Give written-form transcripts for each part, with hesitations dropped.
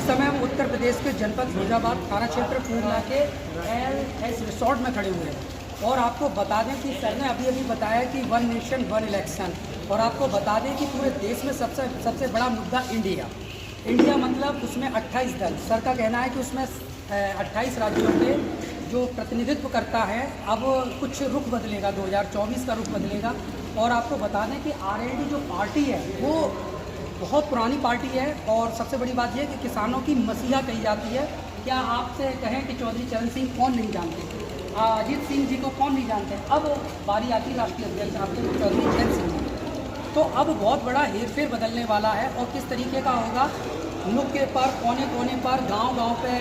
समय हम उत्तर प्रदेश के जनपद फिरोजाबाद थाना क्षेत्र पूर्णा के LS रिसोर्ट में खड़े हुए हैं और आपको बता दें कि सर ने अभी बताया कि वन नेशन वन इलेक्शन, और आपको बता दें कि पूरे देश में सबसे बड़ा मुद्दा इंडिया मतलब उसमें 28 दल। सर का कहना है कि उसमें 28 राज्यों के जो प्रतिनिधित्व करता है, अब कुछ रुख बदलेगा, 2024 का रुख बदलेगा। और आपको बता दें कि RLD जो पार्टी है वो बहुत पुरानी पार्टी है, और सबसे बड़ी बात यह है कि किसानों की मसीहा कही जाती है। क्या आपसे कहें कि चौधरी चरण सिंह कौन नहीं जानते, अजीत सिंह जी को कौन नहीं जानते। अब बारी आती है राष्ट्रीय अध्यक्ष आपके चौधरी चरण सिंह जी, तो अब बहुत बड़ा हेरफेर बदलने वाला है। और किस तरीके का होगा, नुक्के पर, कोने कोने पर, गांव पे,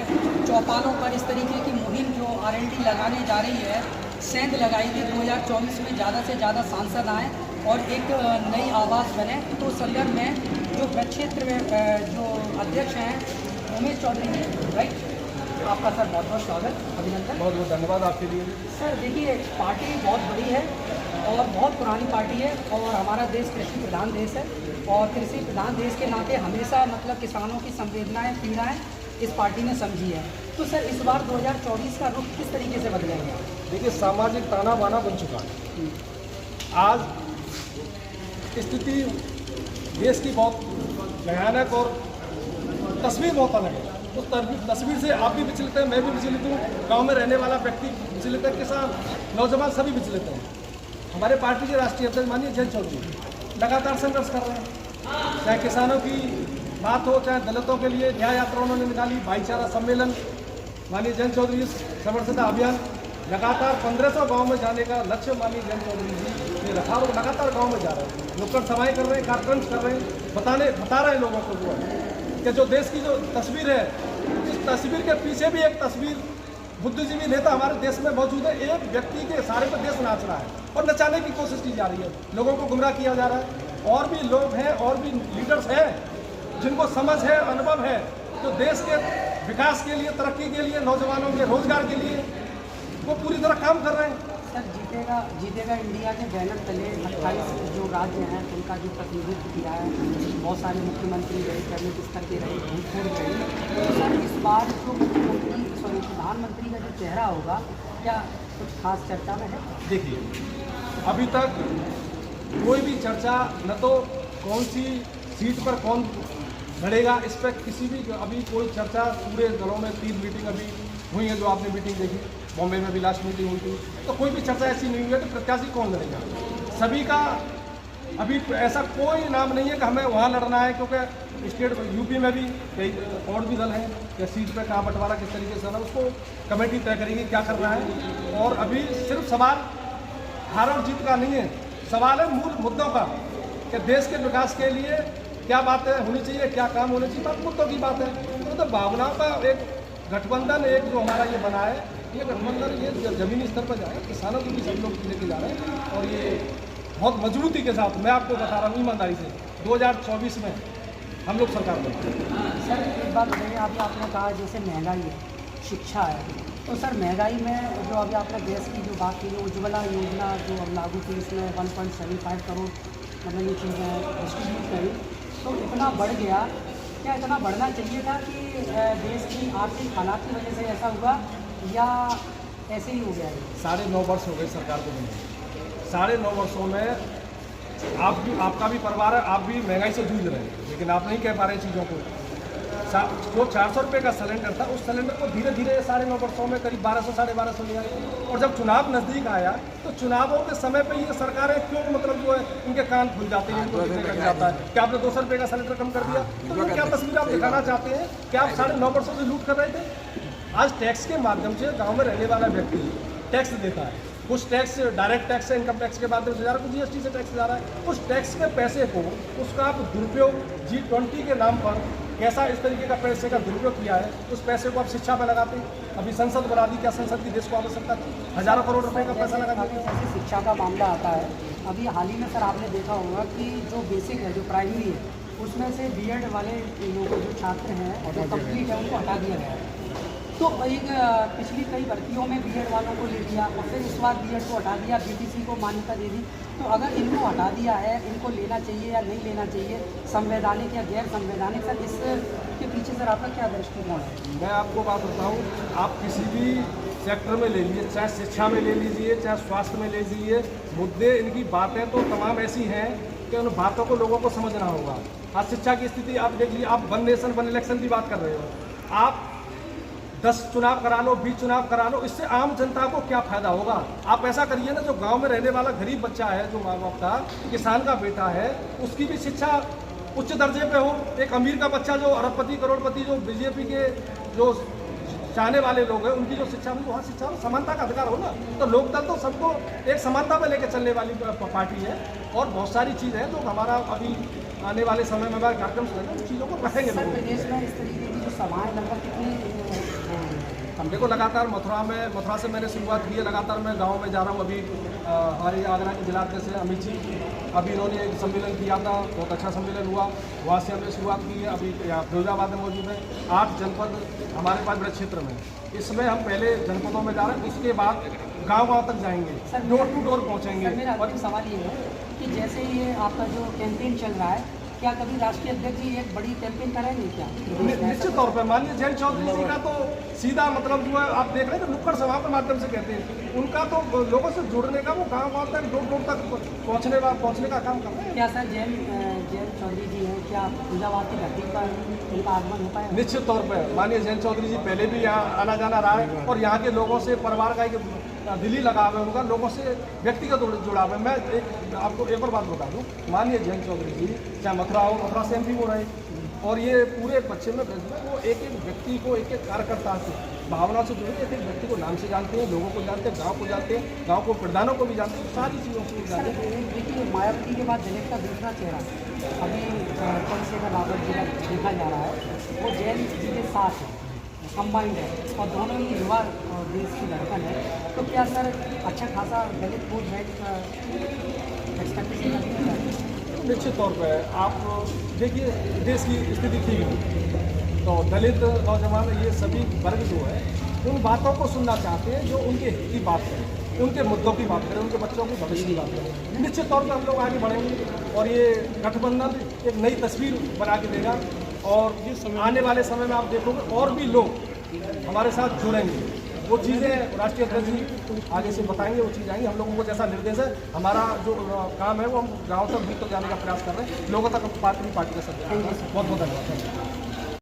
चौपालों पर इस तरीके की मुहिम जो RLD लगाने जा रही है, सेंध लगाएगी 2024 में ज़्यादा से ज़्यादा सांसद आएँ और एक नई आवाज़ बने। तो संदर्भ में जो प्रक्षेत्र में जो अध्यक्ष हैं उमेश चौधरी जी, राइट, आपका सर बहुत बहुत स्वागत, अभिनंदन। बहुत बहुत धन्यवाद आपके लिए। सर देखिए, पार्टी बहुत बड़ी है और बहुत पुरानी पार्टी है, और हमारा देश कृषि प्रधान देश है, और कृषि प्रधान देश के नाते हमेशा मतलब किसानों की संवेदनाएं, पीड़ाएं इस पार्टी ने समझी है। तो सर इस बार 2024 का रुख किस तरीके से बदलेंगे? देखिए, सामाजिक ताना बाना बन चुका है। आज स्थिति देश की बहुत भयानक और तस्वीर बहुत अलग है। उस तस्वीर से आप भी विचलित हैं, मैं भी विचलित हूँ, गांव में रहने वाला व्यक्ति विचलित है, किसान, नौजवान सभी विचलित हैं। हमारे पार्टी के राष्ट्रीय अध्यक्ष माननीय जयंत चौधरी लगातार संघर्ष कर रहे हैं, चाहे किसानों की बात हो, चाहे दलितों के लिए न्याय यात्रा उन्होंने निकाली, भाईचारा सम्मेलन, माननीय जयंत चौधरी समरसता अभियान, लगातार 1500 गाँव में जाने का लक्ष्य माननीय जयंत चौधरी जी ने रखा, और लगातार गाँव में जा रहे हैं, नुक्कड़ सभाएं कर रहे हैं, कार्यक्रम कर रहे हैं, बता रहे हैं लोगों को जो है कि जो देश की जो तस्वीर है, इस तस्वीर के पीछे भी एक तस्वीर बुद्धिजीवी नेता हमारे देश में मौजूद है। एक व्यक्ति के इशारे पर देश नाच रहा है और नचाने की कोशिश की जा रही है, लोगों को गुमराह किया जा रहा है। और भी लोग हैं, और भी लीडर्स हैं जिनको समझ है, अनुभव है, जो देश के विकास के लिए, तरक्की के लिए, नौजवानों के रोजगार के लिए वो पूरी तरह काम कर रहे हैं। सर जीतेगा इंडिया के बैनर तले 28 जो राज्य हैं उनका जो प्रतिनिधित्व किया है, बहुत सारे मुख्यमंत्री रहे, कैबिनेट स्तर के रहे, भूतपूर्व रहे। तो सर इस बार जो प्रधानमंत्री का जो चेहरा होगा, क्या कुछ खास चर्चा में है? देखिए, अभी तक कोई भी चर्चा, न तो कौन सी सीट पर कौन लड़ेगा, इस पर किसी भी अभी कोई चर्चा, पूरे दलों में 3 मीटिंग अभी हुई है, जो आपने मीटिंग देखी, बॉम्बे में भी लास्ट मीटिंग हुई थी, तो कोई भी चर्चा ऐसी नहीं हुई है कि प्रत्याशी कौन लड़ेगा। सभी का अभी ऐसा कोई नाम नहीं है कि हमें वहाँ लड़ना है, क्योंकि स्टेट यूपी में भी कई और भी दल हैं, या सीट पे कहाँ बंटवारा किस तरीके से होना, उसको कमेटी तय करेगी क्या करना है। और अभी सिर्फ सवाल हार और जीत का नहीं है, सवाल है मूल मुद्दों का, कि देश के विकास के लिए क्या बातें होनी चाहिए, क्या काम होने चाहिए, बात मुद्दों की बात है। तो भावनाओं का एक गठबंधन, एक जो हमारा ये बना है, ये गठबंधन ये जमीनी स्तर पर जाए, किसानों को भी सब लोग लेके जा रहे हैं, और ये बहुत मजबूती के साथ, मैं आपको बता रहा हूँ ईमानदारी से, 2024 में हम लोग सरकार बनेंगे। सर एक बात बताइए, अभी आपने कहा जैसे महंगाई है, शिक्षा है, तो सर महंगाई में जो अभी आपने गैस की जो बात की, उज्ज्वला योजना जो अब लागू की, इसमें 1.75 करोड़ मतलब ये चीज़ें डिस्ट्रीब्यूट करी, तो इतना बढ़ गया, क्या इतना बढ़ना चाहिए था कि देश की आर्थिक हालात की वजह से ऐसा हुआ, या ऐसे ही हो गया है? 9.5 वर्ष हो गए सरकार को बने, 9.5 वर्षों में आपका भी परिवार है, आप भी महंगाई से जूझ रहे हैं, लेकिन आप नहीं कह पा रहे चीज़ों को। जो 400 रुपये का सिलेंडर था, उस सिलेंडर को धीरे धीरे 9.5 वर्षों में करीब 1200 साढ़े 1200 ले आए, और जब चुनाव नज़दीक आया तो चुनावों के समय पे ये सरकारें क्यों मतलब जो है इनके कान खुल जाते हैं, इनको देखने लग जाता है कि आपने 200 रुपये का सिलेंडर कम कर दिया, तो वो क्या तस्वीर आप दिखाना चाहते हैं कि आप 9.5 वर्षों से लूट कर रहे थे? आज टैक्स के माध्यम से गाँव में रहने वाला व्यक्ति टैक्स देता है, कुछ टैक्स डायरेक्ट टैक्स है, इनकम टैक्स के माध्यम से जा रहा है, कुछ GST से टैक्स जा रहा है। उस टैक्स के पैसे को, उसका आप दुरुपयोग G20 के नाम पर कैसा इस तरीके का पैसे का दुरुपयोग किया है, उस पैसे को आप शिक्षा में लगाते हैं। अभी संसद बना दी, क्या संसद की देश को आवश्यकता थी? हज़ारों करोड़ रुपए का पैसा लगा दिया। जैसे शिक्षा का मामला आता है, अभी हाल ही में सर आपने देखा होगा कि जो बेसिक है, जो प्राइमरी है, उसमें से B.Ed वाले लोग जो छात्र हैं जो कंप्लीट है उनको हटा दिया गया है। तो एक पिछली कई भर्तियों में B.Ed वालों को ले लिया, और फिर इस बार B.Ed को हटा दिया, BTC को मान्यता दे दी। तो अगर इनको हटा दिया है, इनको लेना चाहिए या नहीं लेना चाहिए, संवैधानिक या गैर संवैधानिक, सर इस इसके पीछे सर आपका क्या दृष्टिकोण है? मैं आपको बात बताऊं, आप किसी भी सेक्टर में ले लीजिए, चाहे शिक्षा में ले लीजिए, चाहे स्वास्थ्य में ले लीजिए, मुद्दे इनकी बातें तो तमाम ऐसी हैं कि उन बातों को लोगों को समझना होगा। आज शिक्षा की स्थिति आप देख लीजिए, आप वन नेशन वन इलेक्शन की बात कर रहे हो, आप 10 चुनाव करा लो, 20 चुनाव करा लो, इससे आम जनता को क्या फायदा होगा? आप ऐसा करिए ना, जो गांव में रहने वाला गरीब बच्चा है, जो माँ बाप का किसान का बेटा है, उसकी भी शिक्षा उच्च दर्जे पे हो। एक अमीर का बच्चा जो अरबपति करोड़पति जो बीजेपी के जो चाहने वाले लोग हैं, उनकी जो शिक्षा में वहाँ शिक्षा में समानता का अधिकार हो ना। तो लोकदल तो सबको एक समानता में लेकर चलने वाली पार्टी है, और बहुत सारी चीज़ है जो हमारा अभी आने वाले समय में हमारे कार्यक्रम से उन चीज़ों को रखेंगे सर लोग। प्रदेश में इस तरीके की जो सभाएं लगभग कितनी देखो, लगातार मथुरा से मैंने शुरुआत की है, लगातार मैं गांव में जा रहा हूं। अभी हमारे आगरा के जिलाध्यक्ष से अमित जी, अभी इन्होंने एक सम्मेलन किया था, बहुत अच्छा सम्मेलन हुआ, वहाँ से हमने शुरुआत की है। अभी यहाँ फिरोजाबाद में मौजूद है, 8 जनपद हमारे पास बड़े क्षेत्र में। इसमें हम पहले जनपदों में जा रहे हैं, उसके बाद गाँव तक जाएंगे, डोर टू डोर पहुँचेंगे। सर मेरा अंतिम सवाल ये है कि जैसे ये आपका जो कैंपेन चल रहा है, क्या कभी राष्ट्रीय अध्यक्ष जी एक बड़ी कैंपेन करेंगे क्या? निश्चित तौर पर माननीय जयंत चौधरी जी का तो सीधा मतलब जो है, आप देख रहे हैं नुक्कड़ सभा के माध्यम से कहते हैं, उनका तो लोगों से जुड़ने का, वो गाँव तक डोर तक पहुँचने का काम कर रहे हैं। क्या सर जयंत चौधरी जी हैं, क्या फिरोजाबाद की धरती पर उनका आगमन हो पाएगा? निश्चित तौर पर माननीय जयंत चौधरी जी पहले भी यहाँ आना जाना रहा है, और यहाँ के लोगों से परिवार का एक दिली लगाव है उनका, लोगों से व्यक्तिगत जुड़ाव है। मैं आपको एक और बात बता दूँ, माननीय जयंत चौधरी जी चाहे मथुरा से MP हो रहे, और ये पूरे पश्चिम में वो एक एक व्यक्ति को, एक एक कार्यकर्ता से भावना से जुड़े, एक एक व्यक्ति को नाम से जानते हैं, लोगों को जानते हैं, गांव को जानते हैं, गांव को प्रधानों को भी जानते हैं, सारी चीज़ों को जानते हैं। देखिए, मायावती के बाद जनक का दूसरा चेहरा अभी चंद्रशेखर रावत जी का देखा जा रहा है, वो जयंत जी के साथ है, कंबाइंड है, और दोनों ही युवा देश की धड़कन है। तो क्या सर अच्छा खासा दलित वोट बैंक एक्सपेक्टेशन करते हैं? निश्चित तौर पर आप देखिए, देश की स्थिति ठीक है, तो दलित नौजवान ये सभी वर्ग जो है, उन बातों को सुनना चाहते हैं जो उनके हित की बात करें, उनके मुद्दों की बात करें, उनके बच्चों के भविष्य की बात करें। निश्चित तौर पर हम लोग आगे बढ़ेंगे, और ये गठबंधन एक नई तस्वीर बना के देगा, और आने वाले समय में आप देखोगे और भी लोग हमारे साथ जुड़ेंगे। वो चीज़ें राष्ट्रीय अध्यक्ष जी आगे से बताएंगे, वो चीज़ आएंगी। हम लोगों को जैसा निर्देश है, हमारा जो काम है वो हम गाँव तक भी तो जाने का प्रयास कर रहे हैं, लोगों तक पार्टी का सब। बहुत बहुत धन्यवाद।